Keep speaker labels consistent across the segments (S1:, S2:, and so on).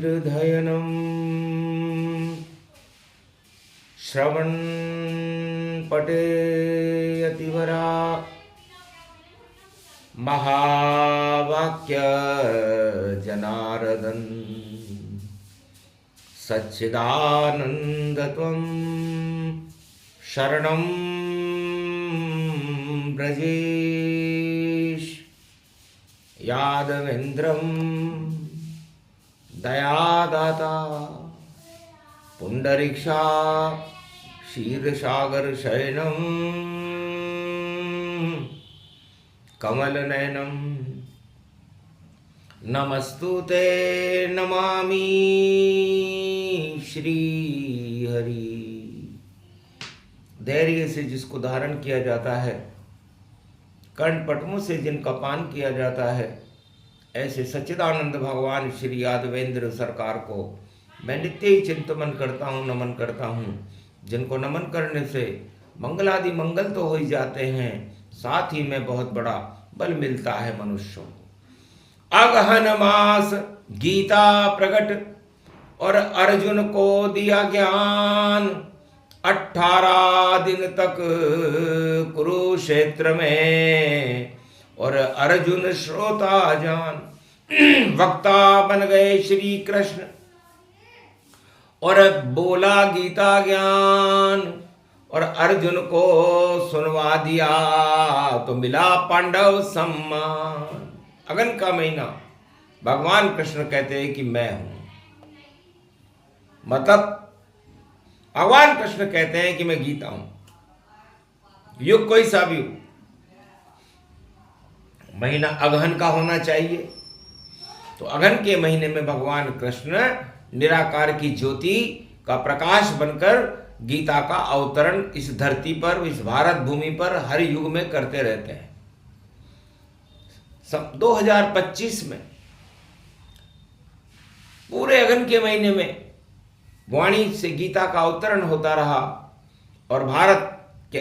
S1: शीर्धयनम् श्रवण पठेयतिवरा महावाक्य जनार्दन सच्चिदानन्दत्वं शरणं ब्रजेश यादवेन्द्रं दयादाता पुंडरीक्षा क्षीरसागर शयनं कमलनयनं नमस्तुते नमामि श्री हरि। धैर्य से जिसको धारण किया जाता है, कर्णपटमों से जिनका पान किया जाता है, ऐसे सच्चिदानंद भगवान श्री यादवेंद्र सरकार को मैं नित्य ही चिंतन करता हूँ, नमन करता हूँ। जिनको नमन करने से मंगलादि मंगल तो हो ही जाते हैं, साथ ही में बहुत बड़ा बल मिलता है मनुष्यों को। अगहन मास गीता प्रकट और अर्जुन को दिया ज्ञान, 18 दिन तक कुरुक्षेत्र में और अर्जुन श्रोता जान। वक्ता बन गए श्री कृष्ण और बोला गीता ज्ञान, और अर्जुन को सुनवा दिया तो मिला पांडव सम्मान। अगन का महीना भगवान कृष्ण कहते हैं कि मैं हूं, मतलब भगवान कृष्ण कहते हैं कि मैं गीता हूं। युग कोई सा भी हो, महीना अगहन का होना चाहिए। तो अगहन के महीने में भगवान कृष्ण निराकार की ज्योति का प्रकाश बनकर गीता का अवतरण इस धरती पर, इस भारत भूमि पर हर युग में करते रहते हैं। 2025 में पूरे अगहन के महीने में वाणी से गीता का अवतरण होता रहा और भारत के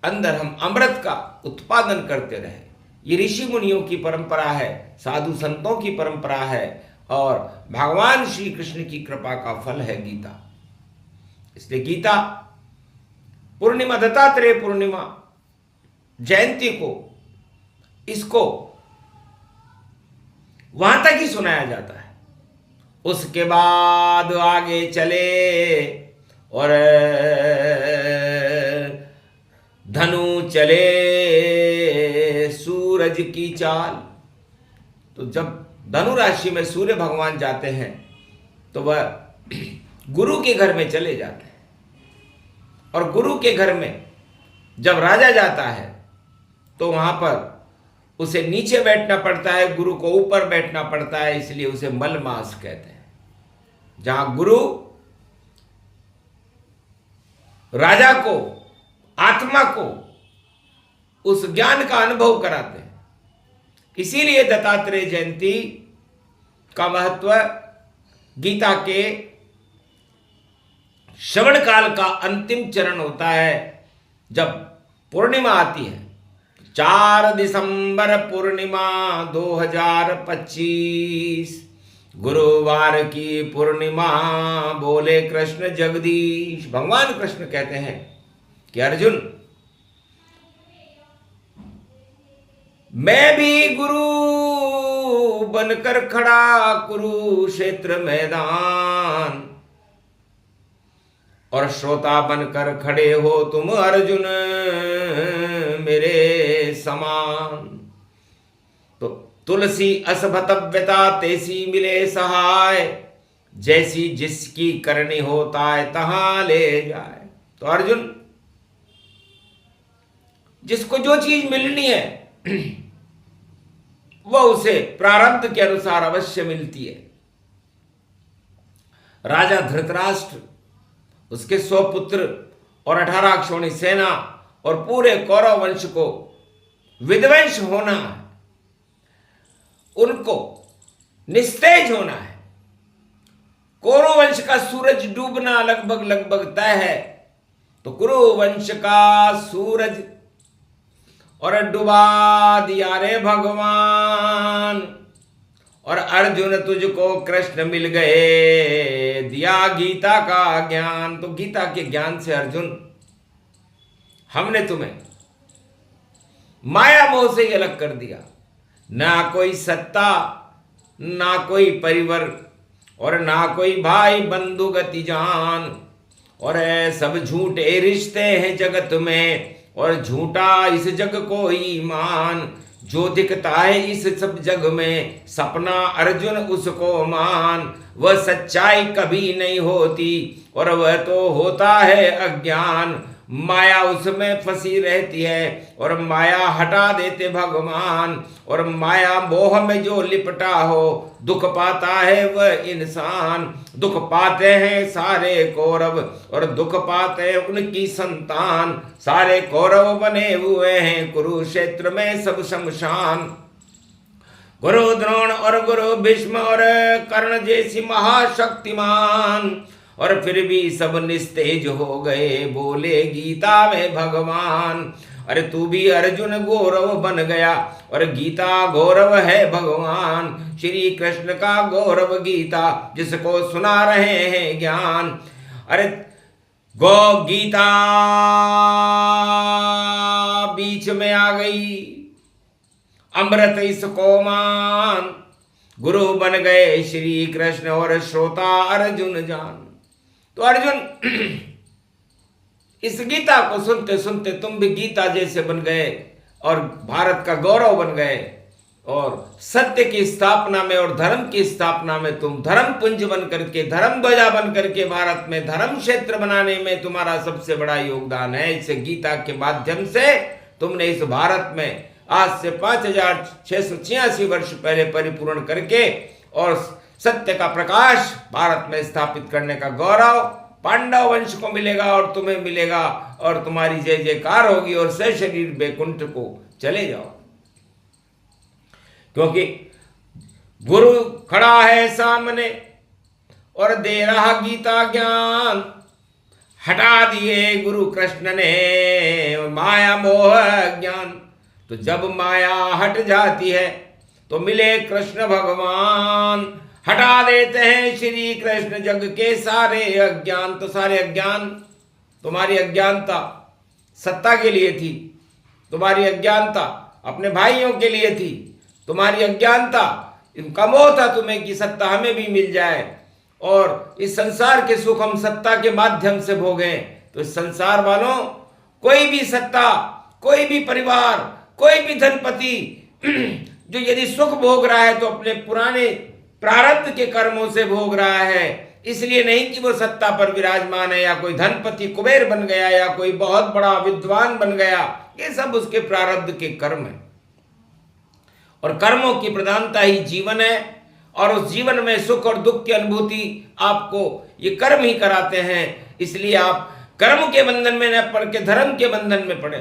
S1: अंदर हम अमृत का उत्पादन करते रहे। ये ऋषि मुनियों की परंपरा है, साधु संतों की परंपरा है और भगवान श्री कृष्ण की कृपा का फल है गीता। इसलिए गीता पूर्णिमा, दत्तात्रेय पूर्णिमा जयंती को इसको वहां तक ही सुनाया जाता है। उसके बाद आगे चले और धनु चले सूरज की चाल। तो जब धनु राशि में सूर्य भगवान जाते हैं तो वह गुरु के घर में चले जाते हैं, और गुरु के घर में जब राजा जाता है तो वहां पर उसे नीचे बैठना पड़ता है, गुरु को ऊपर बैठना पड़ता है, इसलिए उसे मलमास कहते हैं। जहां गुरु राजा को, आत्मा को उस ज्ञान का अनुभव कराते हैं। इसीलिए दत्तात्रेय जयंती का महत्व गीता के श्रवण काल का अंतिम चरण होता है। जब पूर्णिमा आती है, 4 दिसंबर पूर्णिमा 2025, गुरुवार की पूर्णिमा, बोले कृष्ण जगदीश। भगवान कृष्ण कहते हैं कि अर्जुन, मैं भी गुरु बनकर खड़ा कुरुक्षेत्र मैदान, और श्रोता बनकर खड़े हो तुम अर्जुन मेरे समान। तो तुलसी असभतव्यता तैसी मिले सहाय, जैसी जिसकी करनी होता है तहां ले जाए। तो अर्जुन, जिसको जो चीज मिलनी है वह उसे प्रारब्ध के अनुसार अवश्य मिलती है। राजा धृतराष्ट्र, उसके 100 पुत्र और 18 अक्षौणी सेना और पूरे कौरव वंश को विध्वंस होना है, उनको निस्तेज होना है। कौरव वंश का सूरज डूबना लगभग तय है। तो कुरु वंश का सूरज और डुबा दिया रे भगवान, और अर्जुन तुझको कृष्ण मिल गए, दिया गीता का ज्ञान। तो गीता के ज्ञान से अर्जुन हमने तुम्हें माया मोह से ही अलग कर दिया। ना कोई सत्ता, ना कोई परिवार, और ना कोई भाई बंधु गति जान, और सब झूठे रिश्ते हैं जगत में, और झूठा इस जग को ईमान। जो दिखता है इस सब जग में, सपना अर्जुन उसको मान। वह सच्चाई कभी नहीं होती, और वह तो होता है अज्ञान। माया उसमें फंसी रहती है, और माया हटा देते भगवान। और माया मोह में जो लिपटा हो, दुख पाता है वह इंसान। दुख पाते हैं सारे कौरव, और दुख पाते हैं उनकी संतान। सारे कौरव बने हुए हैं कुरुक्षेत्र में सब शमशान। गुरु द्रोण और गुरु भीष्म और कर्ण जैसी महाशक्तिमान, और फिर भी सब निस्तेज हो गए, बोले गीता में भगवान। अरे तू भी अर्जुन गौरव बन गया, और गीता गौरव है भगवान। श्री कृष्ण का गौरव गीता, जिसको सुना रहे हैं ज्ञान। अरे गो गीता बीच में आ गई, अमृत इसको मान। गुरु बन गए श्री कृष्ण, और श्रोता अर्जुन जान। तो अर्जुन इस गीता को सुनते सुनते तुम भी गीता जैसे बन गए, और भारत का गौरव बन गए। और सत्य की स्थापना में और धर्म की स्थापना में तुम धर्म पुंज बन करके, धर्म ध्वजा बन करके भारत में धर्म क्षेत्र बनाने में तुम्हारा सबसे बड़ा योगदान है। इस गीता के माध्यम से तुमने इस भारत में आज से 5686 वर्ष पहले परिपूर्ण करके, और सत्य का प्रकाश भारत में स्थापित करने का गौरव पांडव वंश को मिलेगा, और तुम्हें मिलेगा, और तुम्हारी जय जयकार होगी, और सशरीर बैकुंठ को चले जाओ। क्योंकि गुरु खड़ा है सामने, और दे रहा गीता ज्ञान। हटा दिए गुरु कृष्ण ने माया मोह ज्ञान। तो जब माया हट जाती है तो मिले कृष्ण भगवान। हटा देते हैं श्री कृष्ण जग के सारे अज्ञान। तो सारे अज्ञान, तुम्हारी अज्ञानता सत्ता के लिए थी, तुम्हारी अज्ञानता अपने भाइयों के लिए थी, तुम्हारी अज्ञानता इनका मोह था तुम्हें कि सत्ता हमें भी मिल जाए, और इस संसार के सुख हम सत्ता के माध्यम से भोगें। तो इस संसार वालों, कोई भी सत्ता, कोई भी परिवार, कोई भी धनपति जो यदि सुख भोग रहा है तो अपने पुराने प्रारब्ध के कर्मों से भोग रहा है। इसलिए नहीं कि वो सत्ता पर विराजमान है, या कोई धनपति कुबेर बन गया, या कोई बहुत बड़ा विद्वान बन गया। ये सब उसके प्रारब्ध के कर्म है, और कर्मों की प्रधानता ही जीवन है। और उस जीवन में सुख और दुख की अनुभूति आपको ये कर्म ही कराते हैं। इसलिए आप कर्म के बंधन में न पड़ के धर्म के बंधन में पड़े,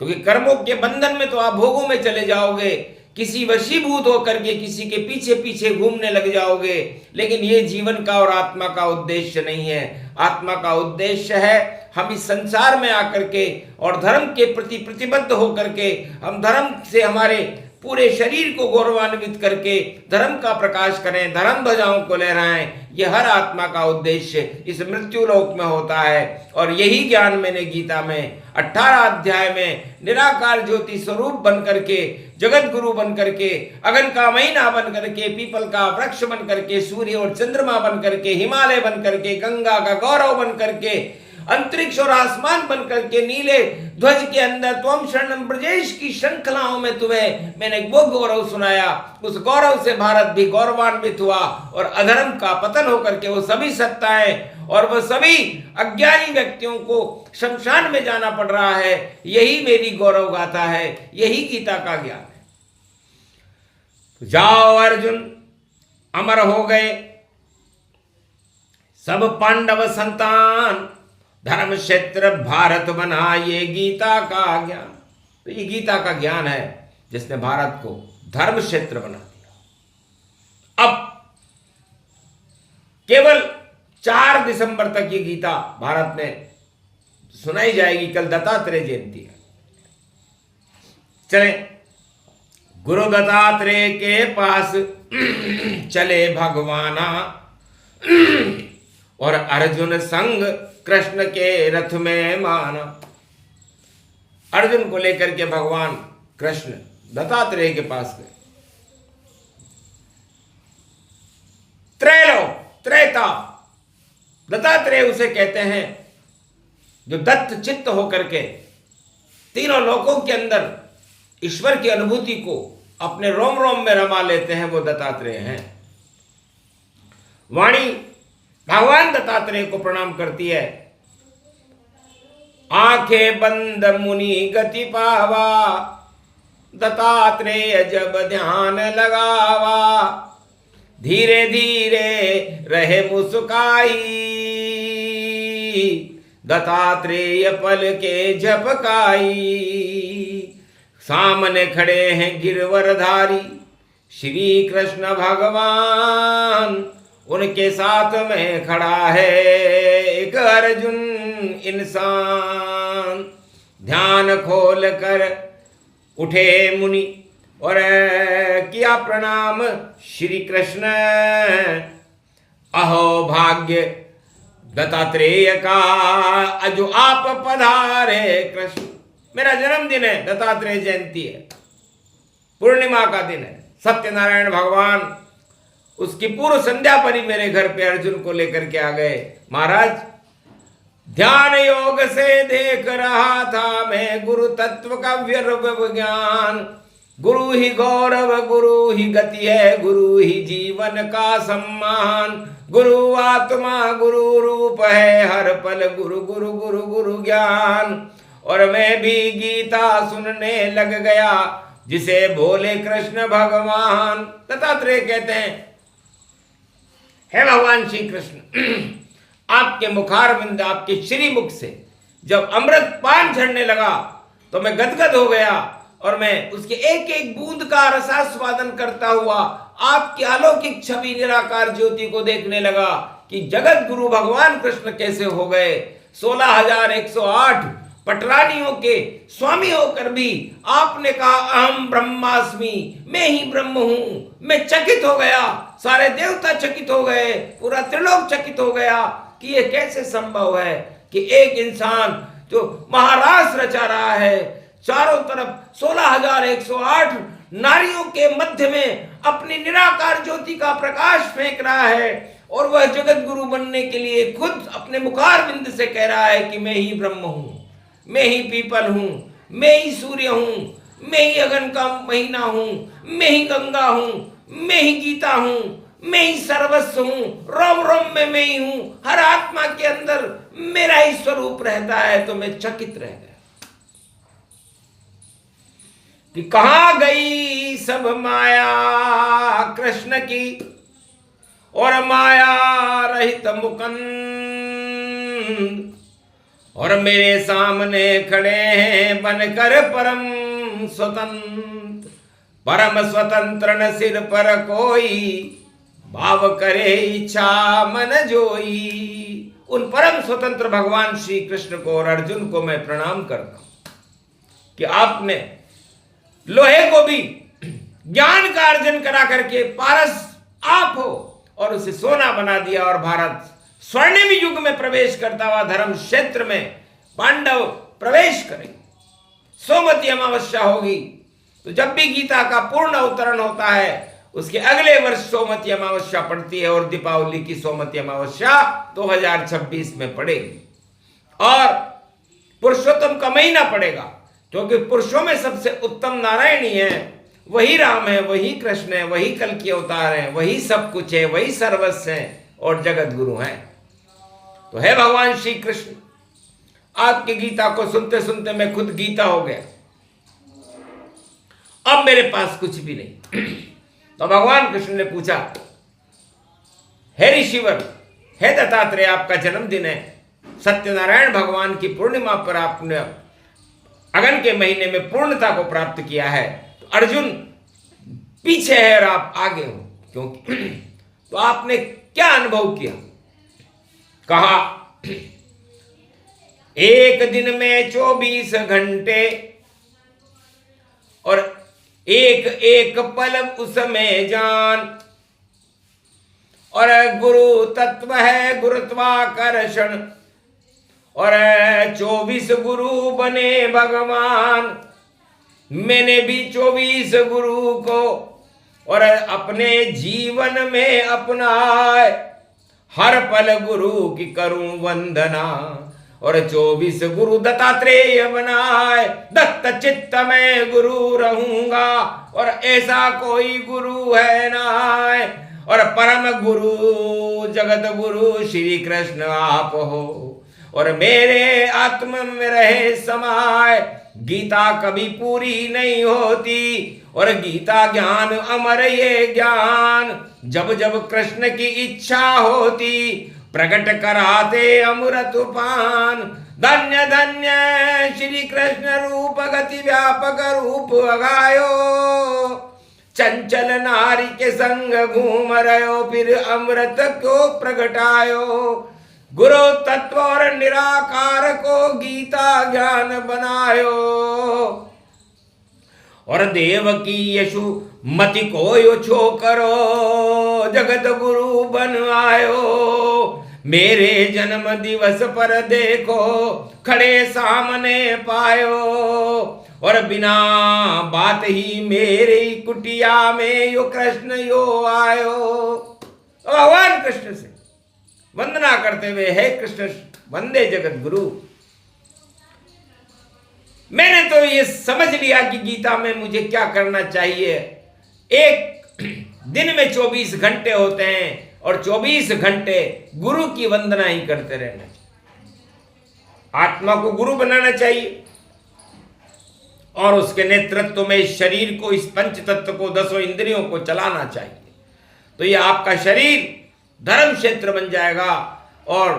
S1: क्योंकि कर्मों के बंधन में तो आप भोगों में चले जाओगे, किसी वशीभूत होकर के किसी के पीछे पीछे घूमने लग जाओगे। लेकिन ये जीवन का और आत्मा का उद्देश्य नहीं है। आत्मा का उद्देश्य है हम इस संसार में आकर के और धर्म के प्रति प्रतिबद्ध होकर के हम धर्म से हमारे पूरे शरीर को गौरवान्वित करके धर्म का प्रकाश करें, धर्म ध्वजाओं को लहराएं। यह हर आत्मा का उद्देश्य इस मृत्यु लोक में होता है। और यही ज्ञान मैंने गीता में 18 अध्याय में निराकार ज्योति स्वरूप बन करके, जगत गुरु बन करके, अगन का महीना बन करके, पीपल का वृक्ष बन करके, सूर्य और चंद्रमा बन करके, हिमालय बन करके, गंगा का गौरव बन करके, अंतरिक्ष और आसमान बनकर के, नीले ध्वज के अंदर त्वम शरणम ब्रजेश की श्रृंखलाओं में तुम्हें मैंने वो गौरव सुनाया। उस गौरव से भारत भी गौरवान्वित हुआ, और अधर्म का पतन होकर के वो सभी सत्ताएं और वो सभी अज्ञानी व्यक्तियों को शमशान में जाना पड़ रहा है। यही मेरी गौरव गाथा है, यही गीता का ज्ञान है। जाओ अर्जुन, अमर हो गए सब पांडव संतान, धर्म क्षेत्र भारत बना ये गीता का ज्ञान। तो ये गीता का ज्ञान है जिसने भारत को धर्म क्षेत्र बना दिया। अब केवल 4 दिसंबर तक ये गीता भारत में सुनाई जाएगी। कल दत्तात्रेय जयंती है। चलें, गुरु दत्तात्रेय के पास चले भगवाना और अर्जुन संग कृष्ण के रथ में माना। अर्जुन को लेकर के भगवान कृष्ण दत्तात्रेय के पास गए। त्रैलोक त्रेता दत्तात्रेय उसे कहते हैं जो दत्त चित्त होकर के तीनों लोकों के अंदर ईश्वर की अनुभूति को अपने रोम रोम में रमा लेते हैं, वो दत्तात्रेय हैं। वाणी भगवान दत्तात्रेय को प्रणाम करती है। आंखें बंद मुनि गति पावा, दत्तात्रेय जब ध्यान लगावा, धीरे धीरे रहे मुस्काई, दत्तात्रेय पल के झपकाई। सामने खड़े हैं गिरवरधारी श्री कृष्ण भगवान, उनके साथ में खड़ा है एक अर्जुन इंसान। ध्यान खोल कर उठे मुनि और किया प्रणाम श्री कृष्ण। अहो भाग्य दत्तात्रेय का जो आप पधारे कृष्ण। मेरा जन्मदिन है, दत्तात्रेय जयंती है, पूर्णिमा का दिन है। सत्यनारायण भगवान उसकी पूर्व संध्या पर ही मेरे घर पे अर्जुन को लेकर के आ गए। महाराज ध्यान योग से देख रहा था मैं गुरु तत्व का व्यर्व ज्ञान। गुरु ही गौरव, गुरु ही गति है, गुरु ही जीवन का सम्मान। गुरु आत्मा, गुरु रूप है, हर पल गुरु गुरु गुरु गुरु ज्ञान। और मैं भी गीता सुनने लग गया, जिसे बोले कृष्ण भगवान। दत्तात्रेय कहते हैं, हे भगवान श्री कृष्ण, आपके मुखारविंद, आपके श्रीमुख से जब अमृत पान झड़ने लगा तो मैं गदगद हो गया और मैं उसके एक एक बूंद का रसास्वादन करता हुआ आपकी अलौकिक छवि निराकार ज्योति को देखने लगा कि जगत गुरु भगवान कृष्ण कैसे हो गए। 16,108 पटरानियों के स्वामी होकर भी आपने कहा अहम ब्रह्मास्मि, मैं ही ब्रह्म हूं। मैं चकित हो गया, सारे देवता चकित हो गए, पूरा त्रिलोक चकित हो गया कि ये कैसे संभव है कि एक इंसान जो महारास रचा रहा है, चारों तरफ 16,108 नारियों के मध्य में अपनी निराकार ज्योति का प्रकाश फेंक रहा है और वह जगत गुरु बनने के लिए खुद अपने मुखारविंद से कह रहा है कि मैं ही ब्रह्म हूं, मैं ही पीपल हूं, मैं ही सूर्य हूं, मैं ही अगन का महीना हूं, मैं ही गंगा हूं, मैं ही गीता हूं, मैं ही सर्वस्व हूं, रोम रोम में मैं ही हूं, हर आत्मा के अंदर मेरा ही स्वरूप रहता है। तो मैं चकित रह गया कि कहां गई सब माया कृष्ण की और माया रहित मुकुंद, और मेरे सामने खड़े हैं बनकर परम स्वतंत्र। परम स्वतंत्र न सिर पर कोई, भाव करे इच्छा मन जोई। उन परम स्वतंत्र भगवान श्री कृष्ण को और अर्जुन को मैं प्रणाम करता हूं कि आपने लोहे को भी ज्ञान का अर्जन करा करके पारस आप हो और उसे सोना बना दिया। और भारत स्वर्णिम युग में प्रवेश करता हुआ धर्म क्षेत्र में पांडव प्रवेश करेंगे। सोमवती अमावस्या होगी तो जब भी गीता का पूर्ण अवतरण होता है उसके अगले वर्ष सोमवती अमावस्या पड़ती है और दीपावली की सोमवती अमावस्या 2026 में पड़ेगी। और पुरुषोत्तम का महीना पड़ेगा क्योंकि पुरुषों में सबसे उत्तम नारायण ही है, वही राम है, वही कृष्ण है, वही कल की अवतार है, वही सब कुछ है, वही सर्वस्व है और जगत गुरु है। तो है भगवान श्री कृष्ण, आपकी गीता को सुनते सुनते मैं खुद गीता हो गया। अब मेरे पास कुछ भी नहीं। तो भगवान कृष्ण ने पूछा, हे ऋषिवर, हे दत्तात्रेय, आपका जन्मदिन है, सत्यनारायण भगवान की पूर्णिमा पर आपने अगन के महीने में पूर्णता को प्राप्त किया है, तो अर्जुन पीछे है और आप आगे हो, क्योंकि तो आपने क्या अनुभव किया? कहा, एक दिन में 24 घंटे और एक एक पल उसमें जान। और गुरु तत्व है गुरुत्वाकर्षण, और 24 गुरु बने भगवान। मैंने भी 24 गुरु को और अपने जीवन में अपनाए, हर पल गुरु की करूं वंदना, और 24 गुरु दत्तात्रेय बनाए। दत्त चित्त में गुरु रहूंगा, और ऐसा कोई गुरु है नाय। और परम गुरु जगत गुरु श्री कृष्ण आप हो, और मेरे आत्मा में रहे समाए। गीता कभी पूरी नहीं होती, और गीता ज्ञान अमर ये ज्ञान। जब जब कृष्ण की इच्छा होती, प्रकट कराते अमृत पान। धन्य धन्य श्री कृष्ण रूप गति व्यापक रूप अगायो। चंचल नारी के संग घूम रहो, फिर अमृत को प्रगटायो। गुरु तत्व और निराकार को गीता ज्ञान बनायो, और देव की यशु मति को यो छो करो। जगत गुरु बन आयो, मेरे जन्म दिवस पर देखो, खड़े सामने पायो। और बिना बात ही मेरी कुटिया में यो कृष्ण यो आयो। भगवान कृष्ण से वंदना करते हुए, हे कृष्ण वंदे जगत गुरु। मैंने तो ये समझ लिया कि गीता में मुझे क्या करना चाहिए। एक दिन में 24 घंटे होते हैं, और 24 घंटे गुरु की वंदना ही करते रहना चाहिए। आत्मा को गुरु बनाना चाहिए, और उसके नेतृत्व में इस शरीर को, इस पंच तत्व को, 10 इंद्रियों को चलाना चाहिए। तो ये आपका शरीर धर्म क्षेत्र बन जाएगा, और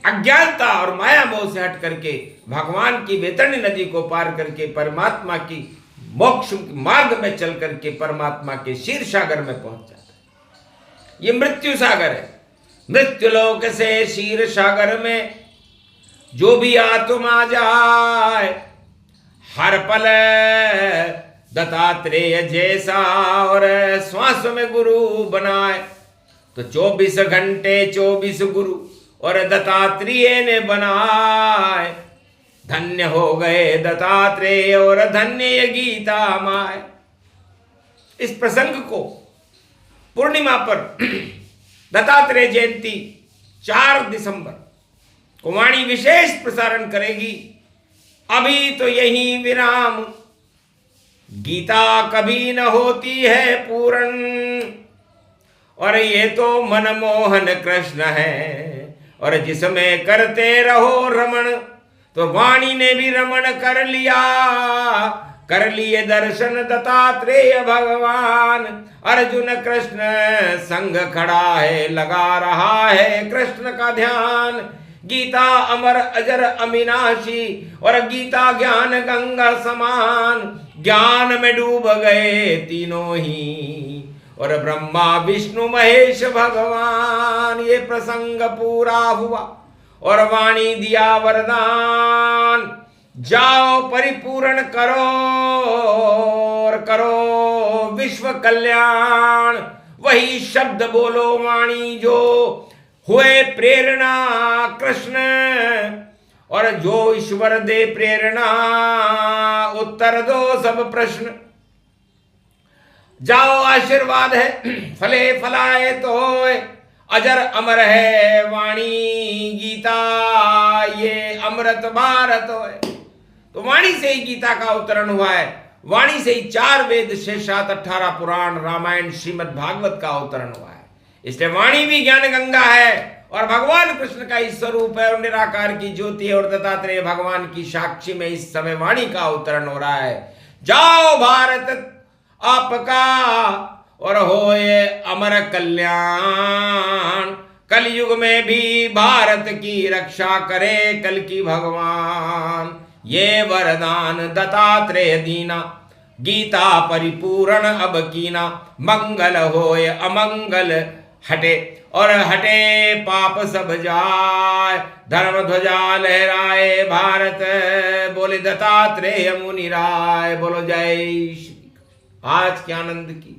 S1: अज्ञानता और माया मोह से हट करके भगवान की वैतरणी नदी को पार करके परमात्मा की मोक्ष मार्ग में चल करके परमात्मा के क्षीर सागर में पहुंच जाता है। ये मृत्यु सागर है। मृत्यु लोक से क्षीर सागर में जो भी आत्मा जाए, हर पल दत्तात्रेय जैसा और श्वास में गुरु बनाए। तो 24 घंटे 24 गुरु और दत्तात्रेय ने बनाए। धन्य हो गए दत्तात्रेय और धन्य ये गीता माय। इस प्रसंग को पूर्णिमा पर दत्तात्रेय जयंती 4 दिसंबर को वाणी विशेष प्रसारण करेगी। अभी तो यही विराम। गीता कभी न होती है पूर्ण, और ये तो मनमोहन कृष्ण है, और जिसमें करते रहो रमण। तो वाणी ने भी रमण कर लिया, कर लिए दर्शन दत्तात्रेय भगवान। अर्जुन कृष्ण संग खड़ा है, लगा रहा है कृष्ण का ध्यान। गीता अमर अजर अविनाशी, और गीता ज्ञान गंगा समान। ज्ञान में डूब गए तीनों ही, और ब्रह्मा विष्णु महेश भगवान। ये प्रसंग पूरा हुआ और वाणी दिया वरदान। जाओ परिपूर्ण करो और करो विश्व कल्याण। वही शब्द बोलो वाणी जो हुए प्रेरणा कृष्ण, और जो ईश्वर दे प्रेरणा उत्तर दो सब प्रश्न। जाओ आशीर्वाद है फले फलाए तो अजर अमर है वाणी गीता, ये अमृत भारत है। तो वाणी से ही गीता का अवतरण हुआ है। वाणी से ही 4 वेद, 6-7, 18 पुराण, रामायण, श्रीमद् भागवत का अवतरण हुआ है। इसलिए वाणी भी ज्ञान गंगा है, और भगवान कृष्ण का ही स्वरूप है, और निराकार की ज्योति है, और दत्तात्रेय भगवान की साक्षी में इस समय वाणी का अवतरण हो रहा है। जाओ भारत आपका और होए अमर कल्याण। कलयुग में भी भारत की रक्षा करे कल की भगवान। ये वरदान दत्तात्रेय दीना, गीता परिपूर्ण अब कीना। मंगल होए अमंगल हटे, और हटे पाप सब जाए। धर्म ध्वजा लहराए भारत, बोले दत्तात्रेय मुनि राय। बोलो जय श्री। आज के आनंद की